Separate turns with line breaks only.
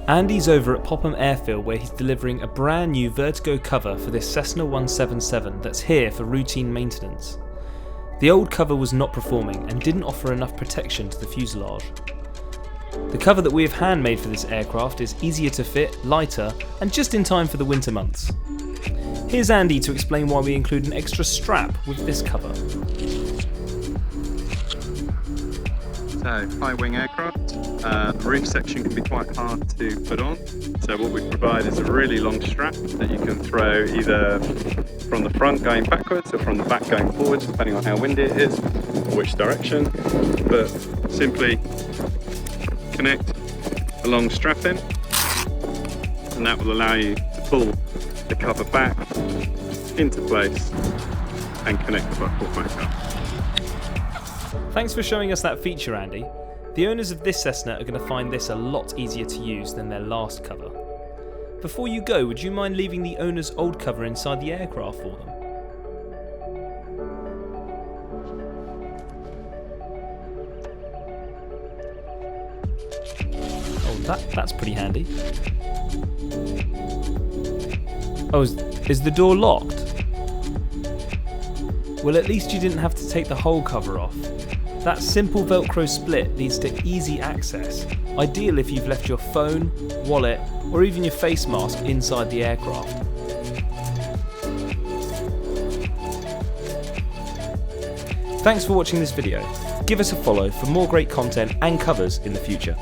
Andy's over at Popham Airfield where he's delivering a brand new Vertigo cover for this Cessna 177 that's here for routine maintenance. The old cover was not performing and didn't offer enough protection to the fuselage. The cover that we have handmade for this aircraft is easier to fit, lighter, and just in time for the winter months. Here's Andy to explain why we include an extra strap with this cover.
So, high wing aircraft, the roof section can be quite hard to put on, so what we provide is a really long strap that you can throw either from the front going backwards or from the back going forwards, depending on how windy it is or which direction, but simply connect a long strap in and that will allow you to pull the cover back into place and connect the buckle back up.
Thanks for showing us that feature, Andy. The owners of this Cessna are going to find this a lot easier to use than their last cover. Before you go, would you mind leaving the owner's old cover inside the aircraft for them? Oh, that's pretty handy. Oh, is the door locked? Well, at least you didn't have to take the whole cover off. That simple Velcro split leads to easy access, ideal if you've left your phone, wallet, or even your face mask inside the aircraft. Thanks for watching this video. Give us a follow for more great content and covers in the future.